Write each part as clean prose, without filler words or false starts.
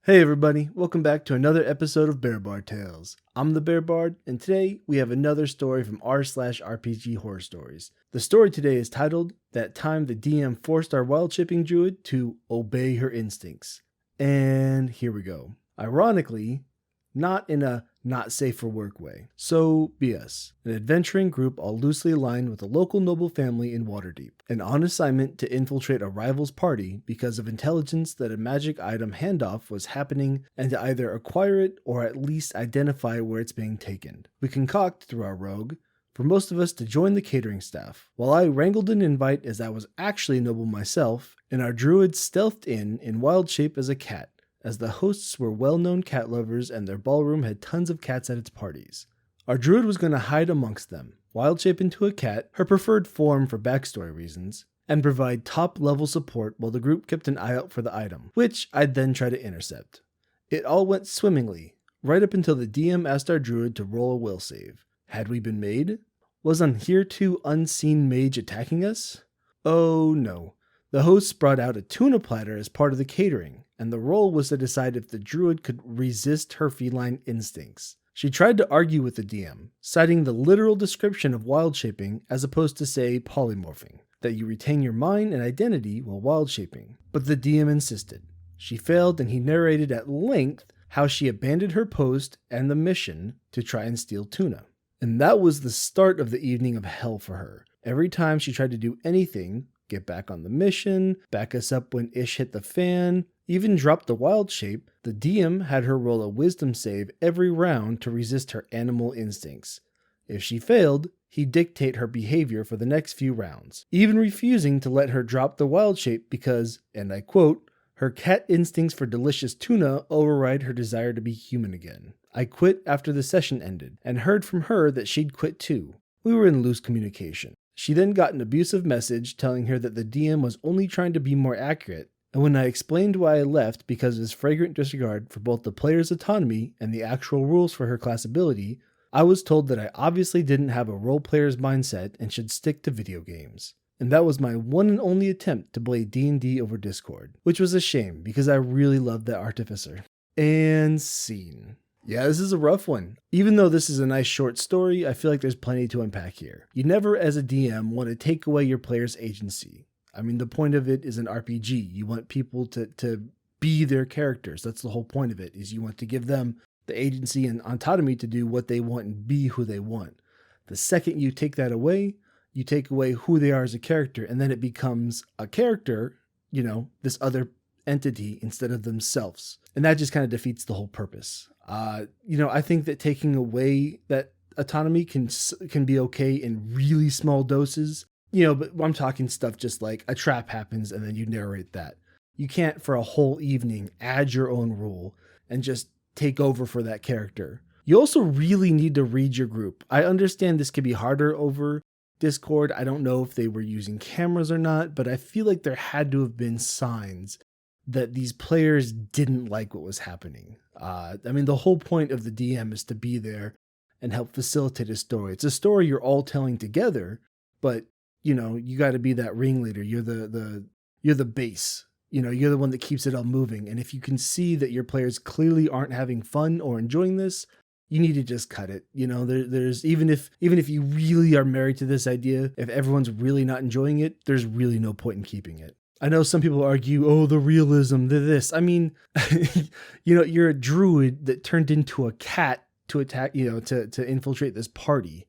Hey everybody, welcome back to another episode of Bear Bard Tales. I'm the Bear Bard, and today we have another story from r/RPG Horror Stories. The story today is titled, That Time the DM Forced Our Wild Chipping Druid to Obey Her Instincts. And here we go. Ironically, not in a not safe for work way. So, BS. An adventuring group all loosely aligned with a local noble family in Waterdeep. And on assignment to infiltrate a rival's party because of intelligence that a magic item handoff was happening and to either acquire it or at least identify where it's being taken. We concoct, through our rogue, for most of us to join the catering staff. While I wrangled an invite as I was actually a noble myself, and our druid stealthed in wild shape as a cat, as the hosts were well-known cat lovers and their ballroom had tons of cats at its parties. Our druid was going to hide amongst them, wild shape into a cat, her preferred form for backstory reasons, and provide top-level support while the group kept an eye out for the item, which I'd then try to intercept. It all went swimmingly, right up until the DM asked our druid to roll a will save. Had we been made? Was an hereto unseen mage attacking us? Oh no. The hosts brought out a tuna platter as part of the catering, and the roll was to decide if the druid could resist her feline instincts. She tried to argue with the DM, citing the literal description of wild shaping as opposed to, say, polymorphing, that you retain your mind and identity while wild shaping. But the DM insisted. She failed, and he narrated at length how she abandoned her post and the mission to try and steal tuna. And that was the start of the evening of hell for her. Every time she tried to do anything, get back on the mission, back us up when ish hit the fan, even drop the wild shape, the DM had her roll a wisdom save every round to resist her animal instincts. If she failed, he'd dictate her behavior for the next few rounds, even refusing to let her drop the wild shape because, and I quote, her cat instincts for delicious tuna override her desire to be human again. I quit after the session ended, and heard from her that she'd quit too. We were in loose communication. She then got an abusive message telling her that the DM was only trying to be more accurate, and when I explained why I left because of his flagrant disregard for both the player's autonomy and the actual rules for her class ability, I was told that I obviously didn't have a role player's mindset and should stick to video games. And that was my one and only attempt to play D&D over Discord, which was a shame because I really loved that artificer. And scene. Yeah, this is a rough one. Even though this is a nice short story, I feel like there's plenty to unpack here. You never, as a DM, want to take away your player's agency. I mean, the point of it is an RPG. You want people to be their characters. That's the whole point of it, is you want to give them the agency and autonomy to do what they want and be who they want. The second you take that away, you take away who they are as a character, and then it becomes a character, this other entity instead of themselves. And that just kind of defeats the whole purpose. I think that taking away that autonomy can be okay in really small doses, but I'm talking stuff just like a trap happens and then you narrate that. You can't for a whole evening add your own rule and just take over for that character. You also really need to read your group. I understand this could be harder over Discord. I don't know if they were using cameras or not, but I feel like there had to have been signs that these players didn't like what was happening. The whole point of the DM is to be there and help facilitate a story. It's a story you're all telling together, but you got to be that ringleader. You're the base. You're the one that keeps it all moving. And if you can see that your players clearly aren't having fun or enjoying this, you need to just cut it. There's even if you really are married to this idea, if everyone's really not enjoying it, there's really no point in keeping it. I know some people argue, oh, the realism, this. I mean, you're a druid that turned into a cat to attack, to infiltrate this party.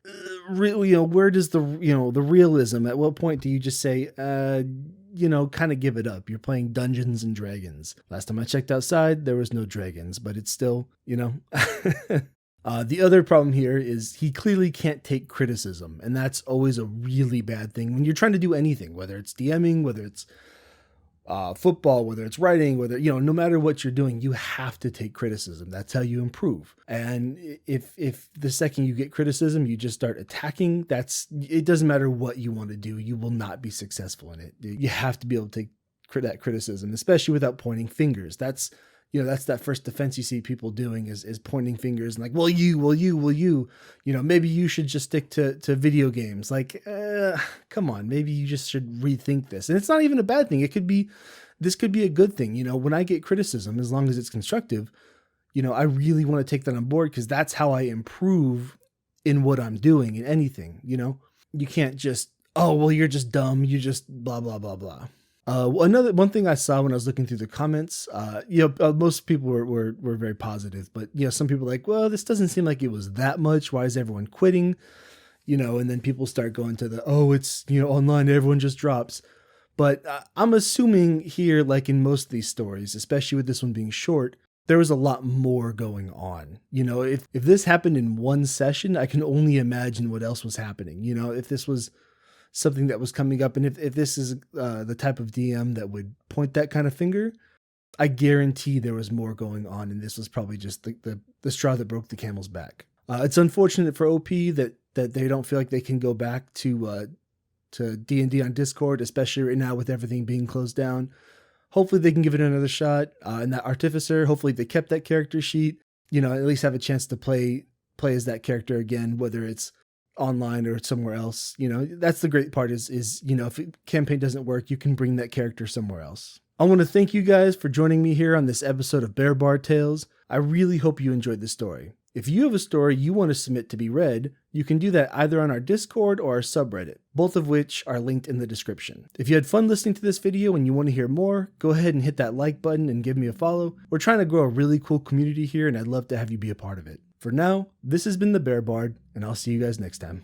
Where does the realism, at what point do you just say, kind of give it up? You're playing Dungeons and Dragons. Last time I checked outside, there was no dragons, but it's still, The other problem here is he clearly can't take criticism, and that's always a really bad thing when you're trying to do anything, whether it's DMing, whether it's football, whether it's writing, whether, no matter what you're doing, you have to take criticism. That's how you improve. And if the second you get criticism, you just start attacking, it doesn't matter what you want to do. You will not be successful in it. You have to be able to take that criticism, especially without pointing fingers. That's that first defense you see people doing is pointing fingers and like, well, you, maybe you should just stick to video games. Like, come on, maybe you just should rethink this. And it's not even a bad thing. It could be this could be a good thing. You know, when I get criticism, as long as it's constructive, you know, I really want to take that on board because that's how I improve in what I'm doing in anything. You know, you can't just, oh, well, you're just dumb. You just blah, blah, blah, blah. One thing I saw when I was looking through the comments, most people were very positive, but some people were like, well, this doesn't seem like it was that much. Why is everyone quitting? And then people start going to the, oh, it's, online, everyone just drops. But I'm assuming here, like in most of these stories, especially with this one being short, there was a lot more going on. If this happened in one session, I can only imagine what else was happening. If this was something that was coming up, and if this is the type of DM that would point that kind of finger, I guarantee there was more going on, and this was probably just the straw that broke the camel's back. It's unfortunate for OP that they don't feel like they can go back to D&D on Discord, especially right now with everything being closed down. Hopefully they can give it another shot. And that Artificer, hopefully they kept that character sheet, at least have a chance to play as that character again, whether it's online or somewhere else. That's the great part is if a campaign doesn't work, you can bring that character somewhere else. I want to thank you guys for joining me here on this episode of Bear Bard Tales. I really hope you enjoyed the story. If you have a story you want to submit to be read, you can do that either on our Discord or our subreddit, both of which are linked in the description. If you had fun listening to this video and you want to hear more, go ahead and hit that like button and give me a follow. We're trying to grow a really cool community here, and I'd love to have you be a part of it. For now, this has been the Bear Bard, and I'll see you guys next time.